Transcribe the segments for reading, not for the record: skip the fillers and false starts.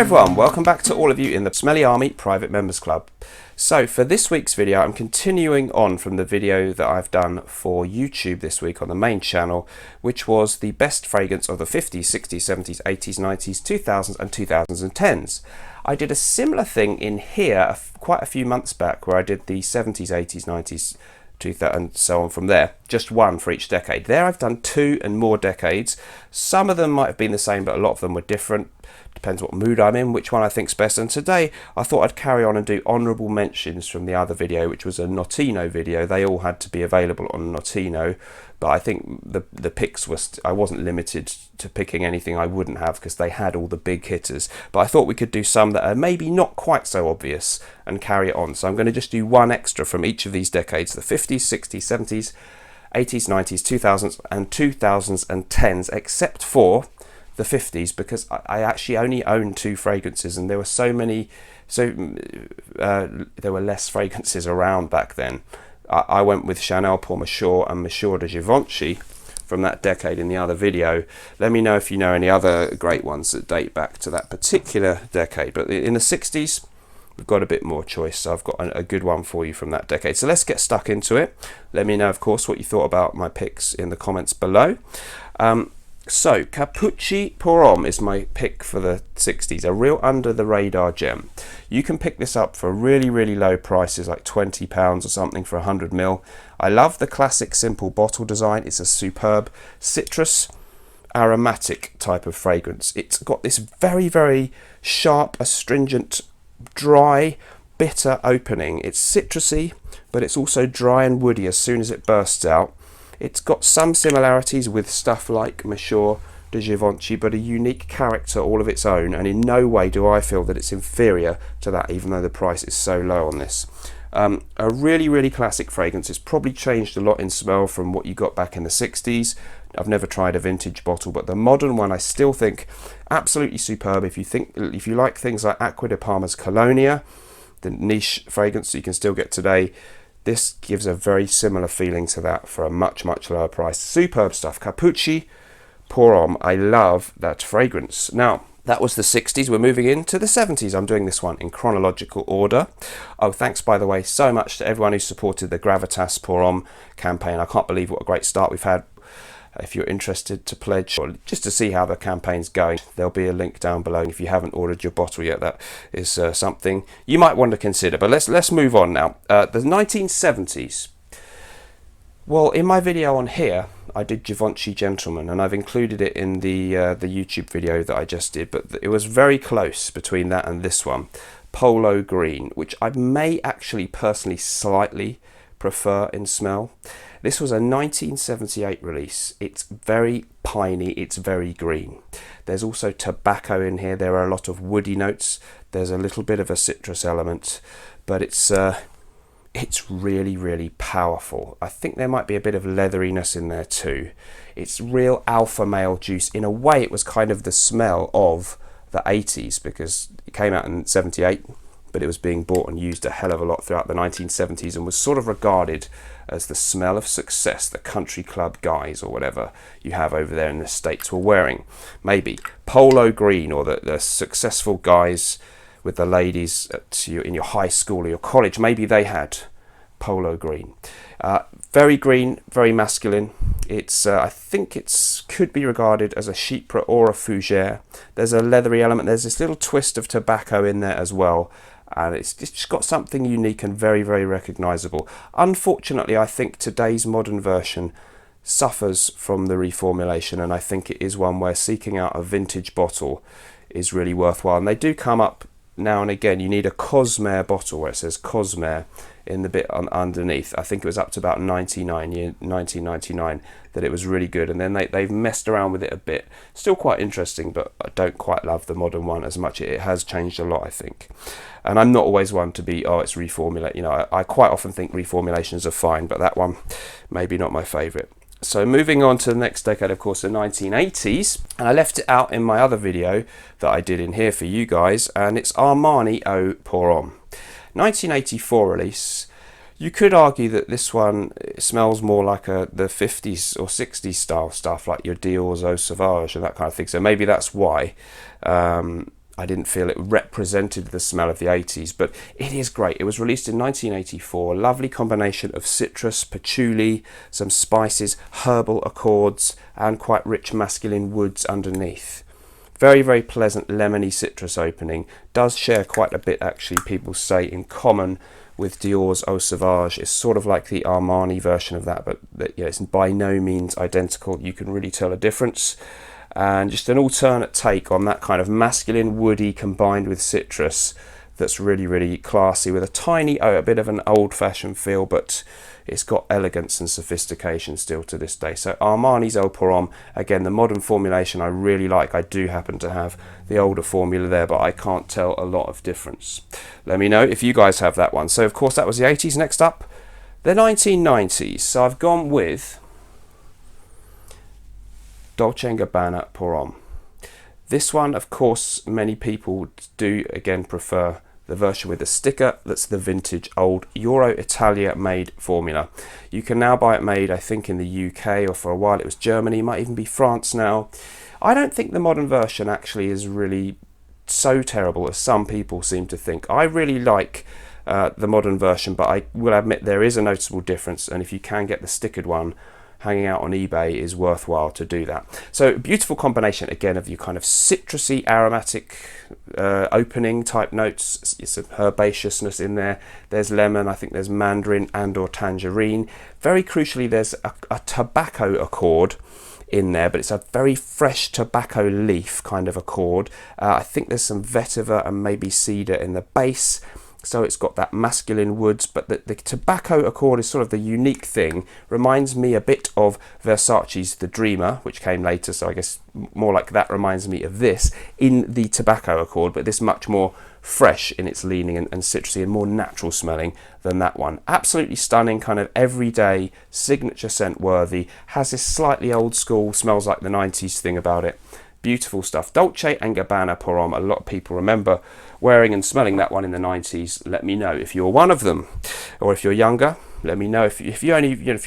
everyone, welcome back to all of you in the Smelly Army Private Members Club. So for this week's video, I'm continuing on from the video that I've done for YouTube this week on the main channel, which was the best fragrance of the 50s, 60s, 70s, 80s, 90s, 2000s and 2010s. I did a similar thing in here quite a few months back where I did the 70s, 80s, 90s, 2000 and so on from there, just one for each decade. There I've done 2 and more decades. Some of them might have been the same, but a lot of them were different. Depends what mood I'm in, which one I think's best. And today I thought I'd carry on and do honourable mentions from the other video, which was a Notino video. They all had to be available on Notino, but I think the picks was, I wasn't limited to picking anything I wouldn't have because they had all the big hitters. But I thought we could do some that are maybe not quite so obvious and carry it on. So I'm going to just do one extra from each of these decades: the 50s, 60s, 70s, 80s, 90s, 2000s and 2010s, except for the 50s, because I actually only own 2 fragrances and there were so many, there were less fragrances around back then. I went with Chanel Pour Monsieur and Monsieur de Givenchy from that decade in the other video. Let me know if you know any other great ones that date back to that particular decade. But in the 60s, we've got a bit more choice, so I've got a good one for you from that decade. So let's get stuck into it. Let me know, of course, what you thought about my picks in the comments below. So Capucci Pour Homme is my pick for the 60s, a real under the radar gem. You can pick this up for really, really low prices, like £20 or something for 100ml. I love the classic simple bottle design. It's a superb citrus aromatic type of fragrance. It's got this very, very sharp, astringent, dry, bitter opening. It's citrusy, but it's also dry and woody as soon as it bursts out. It's got some similarities with stuff like Monsieur de Givenchy, but a unique character all of its own, and in no way do I feel that it's inferior to that, even though the price is so low on this. A really, really classic fragrance. It's probably changed a lot in smell from what you got back in the 60s. I've never tried a vintage bottle, but the modern one I still think absolutely superb. If you like things like Acqua di Parma's Colonia, the niche fragrance that you can still get today, this gives a very similar feeling to that for a much, much lower price. Superb stuff. Capucci Pour Homme. I love that fragrance. Now, that was the 60s. We're moving into the 70s. I'm doing this one in chronological order. Oh, thanks, by the way, so much to everyone who supported the Gravitas Pour Homme campaign. I can't believe what a great start we've had. If you're interested to pledge or just to see how the campaign's going, there'll be a link down below. If you haven't ordered your bottle yet, that is something you might want to consider. But let's move on now. The 1970s. Well, in my video on here, I did Givenchy Gentleman, and I've included it in the YouTube video that I just did. But it was very close between that and this one, Polo Green, which I may actually personally slightly prefer in smell. This was a 1978 release. It's very piney, it's very green. There's also tobacco in here. There are a lot of woody notes. There's a little bit of a citrus element, but it's really, really powerful. I think there might be a bit of leatheriness in there too. It's real alpha male juice. In a way, it was kind of the smell of the 80s because it came out in 78, but it was being bought and used a hell of a lot throughout the 1970s and was sort of regarded as the smell of success the country club guys or whatever you have over there in the States were wearing. Maybe Polo Green, or the successful guys with the ladies in your high school or your college, maybe they had Polo Green. Very green, very masculine. It's I think it's could be regarded as a Chypre or a Fougère. There's a leathery element. There's this little twist of tobacco in there as well. And it's just got something unique and very, very recognizable. Unfortunately, I think today's modern version suffers from the reformulation, and I think it is one where seeking out a vintage bottle is really worthwhile. And they do come up now and again. You need a Cosmere bottle where it says Cosmere in the bit underneath. I think it was up to about 1999 that it was really good, and then they've messed around with it a bit. Still quite interesting, but I don't quite love the modern one as much. It has changed a lot, I think. And I'm not always one to be, oh, it's reformulate. You know, I quite often think reformulations are fine, but that one maybe not my favourite. So moving on to the next decade, of course, the 1980s, and I left it out in my other video that I did in here for you guys, and it's Armani Eau Pour Homme. 1984 release. You could argue that this one smells more like the 50s or 60s style stuff, like your Dior's Eau Sauvage and that kind of thing. So maybe that's why. I didn't feel it represented the smell of the 80s, but it is great. It was released in 1984. A lovely combination of citrus, patchouli, some spices, herbal accords, and quite rich masculine woods underneath. Very, very pleasant lemony citrus opening. Does share quite a bit, actually, people say, in common with Dior's Eau Sauvage. It's sort of like the Armani version of that, but yeah, it's by no means identical. You can really tell a difference. And just an alternate take on that kind of masculine woody combined with citrus that's really, really classy, with a bit of an old-fashioned feel, but it's got elegance and sophistication still to this day. So Armani's Eau Pour Homme, again, the modern formulation I really like. I do happen to have the older formula there, but I can't tell a lot of difference. Let me know if you guys have that one. So of course that was the 80s. Next up, the 1990s. So I've gone with Dolce & Gabbana Pour Homme. This one, of course, many people do again prefer the version with the sticker. That's the vintage old Euro Italia made formula. You can now buy it made, I think, in the UK, or for a while it was Germany, might even be France now. I don't think the modern version actually is really so terrible as some people seem to think. I really like the modern version, but I will admit there is a noticeable difference, and if you can get the stickered one, hanging out on eBay is worthwhile to do that. So beautiful combination again of your kind of citrusy, aromatic opening type notes. Some herbaceousness in there. There's lemon, I think there's mandarin and or tangerine. Very crucially, there's a tobacco accord in there, but it's a very fresh tobacco leaf kind of accord. I think there's some vetiver and maybe cedar in the base. So it's got that masculine woods, but the tobacco accord is sort of the unique thing. Reminds me a bit of Versace's The Dreamer, which came later, so I guess more like that reminds me of this in the tobacco accord, but this much more fresh in its leaning and citrusy and more natural smelling than that one. Absolutely stunning, kind of everyday signature scent worthy. Has this slightly old school, smells like the 90s thing about it. Beautiful stuff. Dolce & Gabbana Pour Homme. A lot of people remember wearing and smelling that one in the 90s. Let me know if you're one of them, or if you're younger. Let me know if you're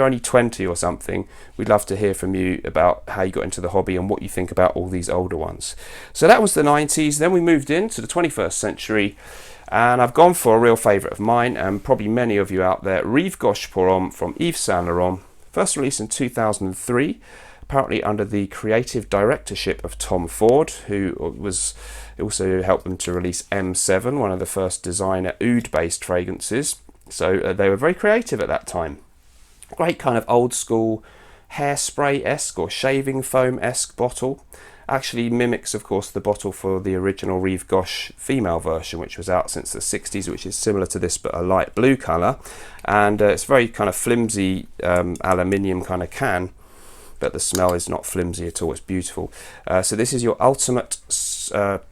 only 20 or something. We'd love to hear from you about how you got into the hobby and what you think about all these older ones. So that was the 90s. Then we moved into the 21st century, and I've gone for a real favourite of mine and probably many of you out there. Rive Gauche Pour Homme from Yves Saint Laurent. First released in 2003. Apparently under the creative directorship of Tom Ford, who also helped them to release M7, one of the first designer oud-based fragrances. So they were very creative at that time. Great kind of old school hairspray-esque or shaving foam-esque bottle. Actually mimics, of course, the bottle for the original Rive Gauche female version, which was out since the 60s, which is similar to this but a light blue colour. And it's very kind of flimsy aluminium kind of can. But the smell is not flimsy at all. It's beautiful. So this is your ultimate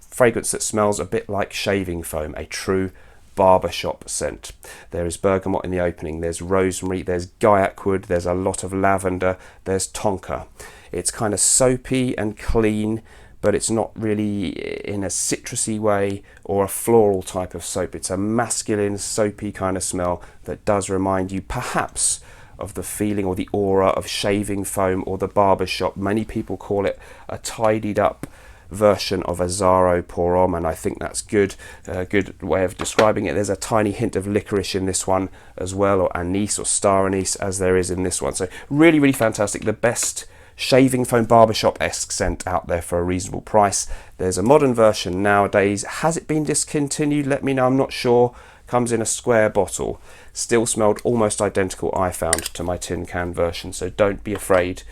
fragrance that smells a bit like shaving foam, a true barbershop scent. There is bergamot in the opening, there's rosemary, there's gaiac wood, there's a lot of lavender, there's tonka. It's kind of soapy and clean, but it's not really in a citrusy way or a floral type of soap. It's a masculine, soapy kind of smell that does remind you perhaps of the feeling or the aura of shaving foam or the barbershop. Many people call it a tidied up version of Azzaro Pour Homme, and I think that's good. A good way of describing it. There's a tiny hint of licorice in this one as well, or anise or star anise, as there is in this one. So really, really fantastic. The best shaving foam barbershop-esque scent out there for a reasonable price. There's a modern version nowadays. Has it been discontinued? Let me know. I'm not sure. Comes in a square bottle. Still smelled almost identical, I found, to my tin can version, so don't be afraid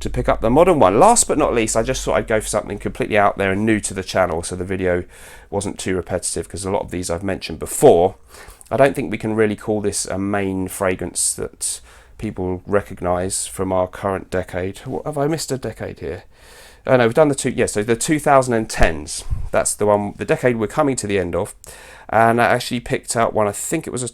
to pick up the modern one. Last but not least, I just thought I'd go for something completely out there and new to the channel, so the video wasn't too repetitive, because a lot of these I've mentioned before. I don't think we can really call this a main fragrance that people recognise from our current decade. What, have I missed a decade here? Oh no, we've done so the 2010s. That's the one, the decade we're coming to the end of. And I actually picked out one, I think it was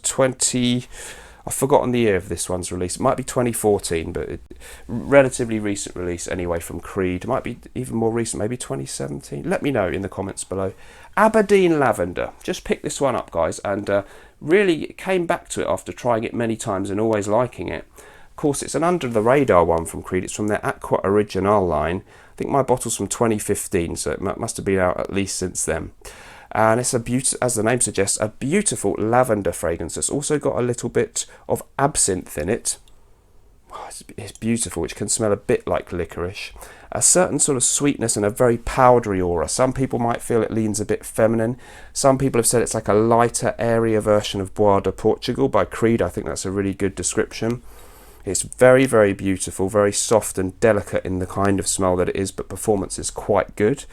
I've forgotten the year of this one's release. It might be 2014, but relatively recent release anyway from Creed. It might be even more recent, maybe 2017. Let me know in the comments below. Aberdeen Lavender. Just picked this one up, guys, and really came back to it after trying it many times and always liking it. Of course, it's an under the radar one from Creed. It's from their Aqua Original line. I think my bottle's from 2015, so it must have been out at least since then. And it's as the name suggests, a beautiful lavender fragrance. It's also got a little bit of absinthe in it. Oh, it's beautiful, which can smell a bit like licorice. A certain sort of sweetness and a very powdery aura. Some people might feel it leans a bit feminine. Some people have said it's like a lighter, airier version of Bois de Portugal by Creed. I think that's a really good description. It's very, very beautiful, very soft and delicate in the kind of smell that it is, but performance is quite good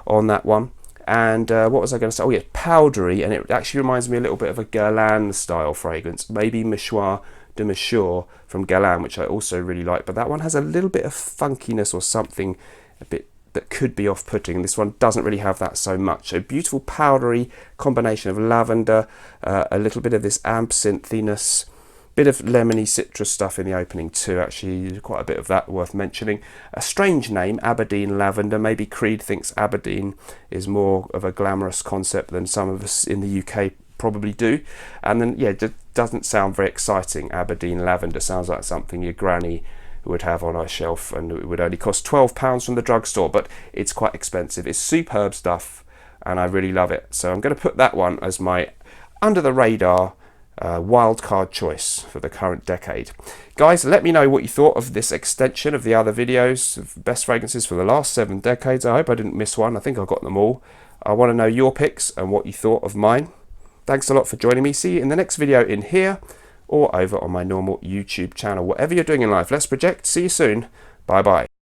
on that one. And what was I going to say? Oh yeah, powdery, and it actually reminds me a little bit of a Guerlain style fragrance, maybe Mouchoir de Mouchoir from Guerlain, which I also really like, but that one has a little bit of funkiness or something a bit that could be off-putting, and this one doesn't really have that so much. So beautiful powdery combination of lavender, a little bit of this absinthiness, bit of lemony citrus stuff in the opening too, actually quite a bit of that worth mentioning. A strange name, Aberdeen Lavender. Maybe Creed thinks Aberdeen is more of a glamorous concept than some of us in the UK probably do. And then yeah, it doesn't sound very exciting. Aberdeen Lavender sounds like something your granny would have on her shelf, and it would only cost £12 from the drugstore, but it's quite expensive. It's superb stuff and I really love it. So I'm going to put that one as my under the radar wildcard choice for the current decade. Guys, let me know what you thought of this extension of the other videos of best fragrances for the last 7 decades. I hope I didn't miss one. I think I got them all. I want to know your picks and what you thought of mine. Thanks a lot for joining me. See you in the next video in here or over on my normal YouTube channel. Whatever you're doing in life, let's project. See you soon. Bye bye.